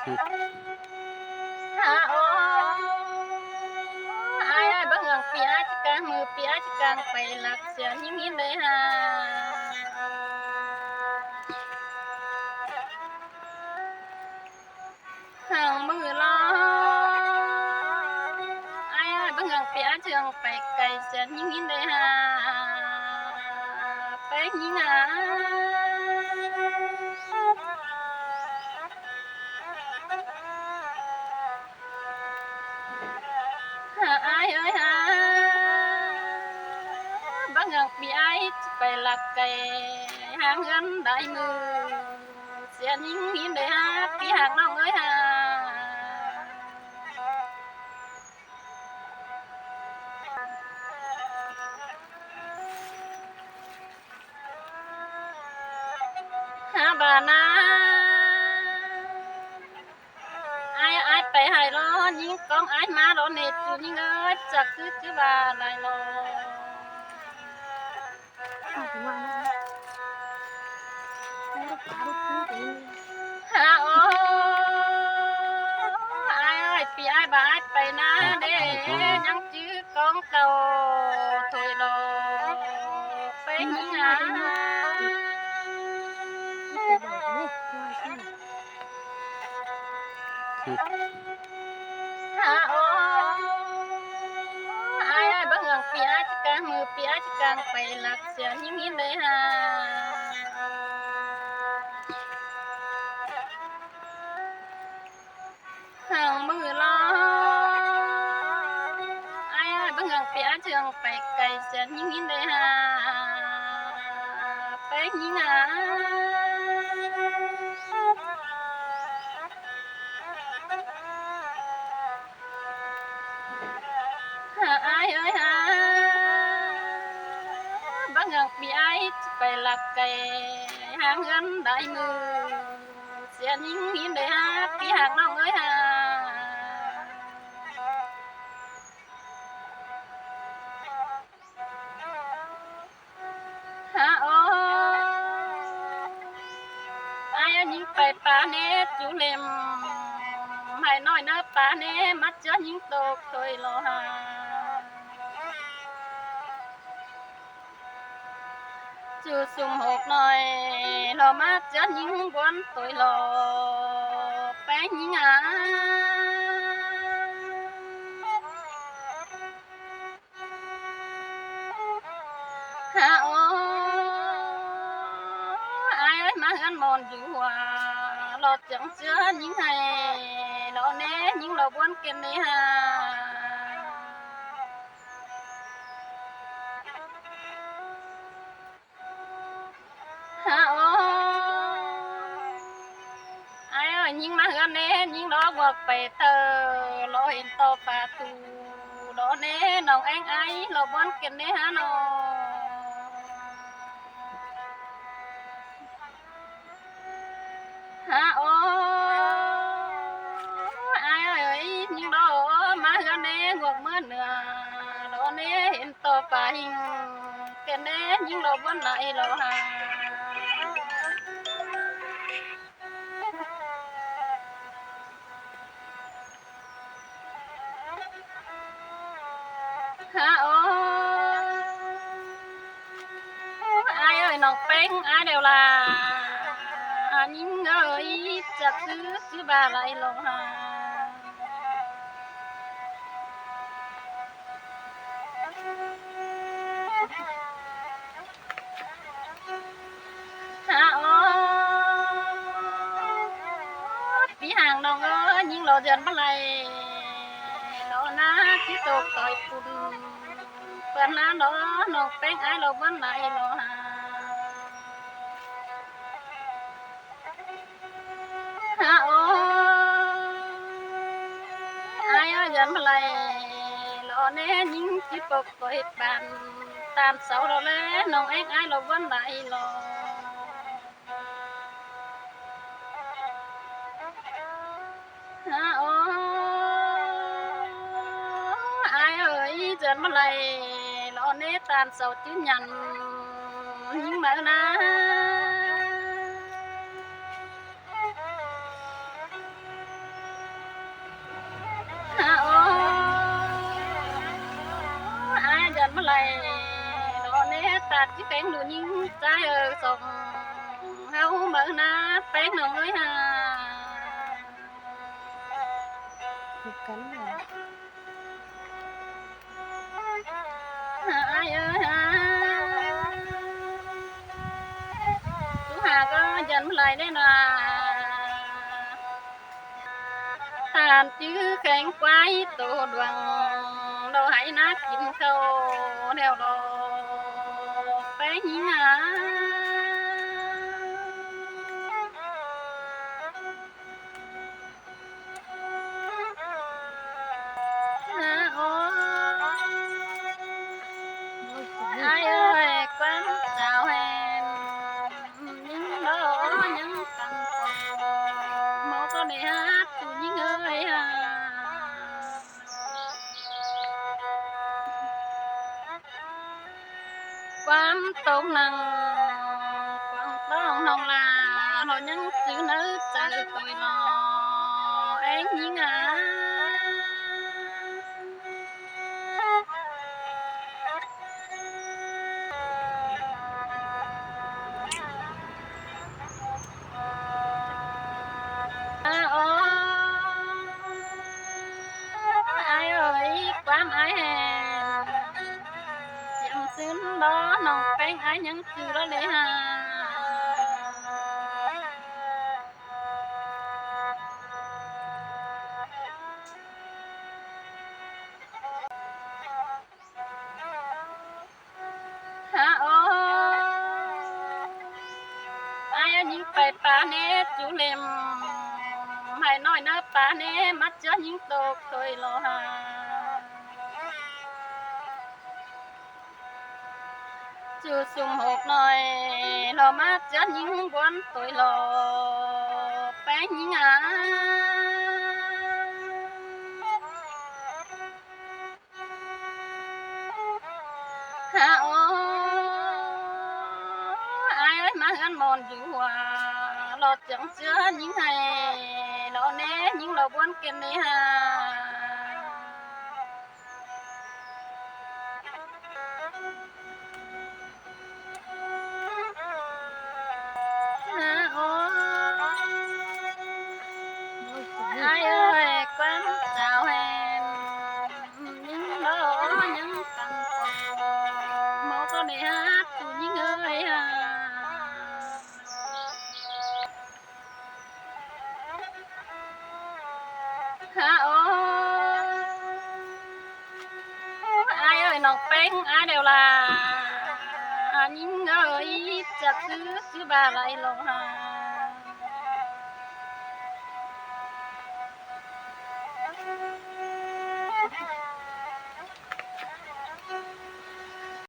หาโอ้อายเบิ่งอังปีอาจิกางมือปีอาจิกางไปหลักเสียหินได้หาหางมือลออายเบิ่งอังปีอาเจืองไปไกลเสียหินได้หาไปหิงาอายเอ้ยหาบางอย่างปีอายไปหลักไก่หางเงินได้มือเสียนิ่งหินได้หาปีหางน้องเอ้ยหาหาบานาอายไปให้รอยิงกองอายมารอเน็ตอยู่ยิงเอ้ยจักคือจื้อว่าได้รอหาโอ้อายเอ้ยปีอายบ่อายไปนะเด้ยังจื้อกองเก่าถอยรอไปยิงหาหาโอ้อายเบิ่งอังปีอาจิกางมือปีอาจิกางไปหลักเสียหินได้หาหางมือลออายเบิ่งอังปีอาเจืองไปไกลเสียหินได้หาไปหิงาอายเอ้ยหาบางอย่างปีอายไปหลักไก่หางเงินได้มือเสียนิ่งหินได้หาปีหางน้องเอ้ยหาหาโอ้อายยิงไปปาเนจูเลมให้น้อยนะปาเนมัดเจอยิงตกถอยรอหาจูซุ่มหกหน่อยรอมาเจอยิงบนถอยรอไปยิงหาหาโอ้อายเอ้ยมาเฮือนมอนอยู่ว่ารอจังเจือยิงให้รอแน่ยิงรอบนเก็บในหาหาโอ้อายเอ้ยยิงมาเฮือนแน่ยิงรอบอกไปเตอรอเห็นต่อประตูรอแน่น้องแองไอรอบนเก็บในหาน้อหาโอ้อายเอ้ยยิงรอมาเฮือนแน่งวกเมื่อเหนือรอแน่เห็นต่อปลาหิงเก็บแน่ยิงรอบนไหลรอหาหาโอ้อายเอ้ยน้องเป้งอายเดียวล่ะยิงเอ้ยจักซื้อบาไหลลงหาหาโอ้ปีห่างน้องเอ้ยยิงรอเดือนบ่ไหลรอนะที่ตกต่อยปุ่นเปิ้นนะรอน้องเป้งอายรอบ่ไหลรอหาหาโอ้อายเอ้ยเดือนบ่ไหลรอแน่ยิงที่ปกต่อยปานตามเสาเราแลน้องเอ็งอายรอบ่ไหลรอหาโอ้อายเอ้ยเดือนบ่ไหลรอแน่ตามเสาจื้อหยันยิงมานะ chứ phén đủ những trái ở sông hao mở na phén nồng ơi hà ถูกกันเลย ai ơi hà chú hà có dần lại đây là tàn chứ cánh quái tổ đoàn đâu hãy nát kín khâu đeo đồ phén nhí hà ai ơi quán chào hẹn những đó những căn phòng mô có để hát tụi những ơi à quán tôm năng quán tôm nông là nó những chữ nữ chờ tụi nó én những à ai ơi quán ai hèn chẳng xứng đó nông phén ai những chữ đó để hà ha ô ai những phải pa nè chú lem mày nói nó pa nè mắt chớ những tục tôi lo ha chú sum hộp nói lo mắt chớ những quán tôi lo bé những à ha ô ai ơi mà ăn mòn dù lo chẳng chứa những ngày lo nè những lo buồn kem nè ha ha ô ai ơi quán chào hẹn những đó những căn phòng mô có để hát tụi những ơi à ha ô ai ơi nông phén ai đều là những ơi chặt chứ bà lại lo ha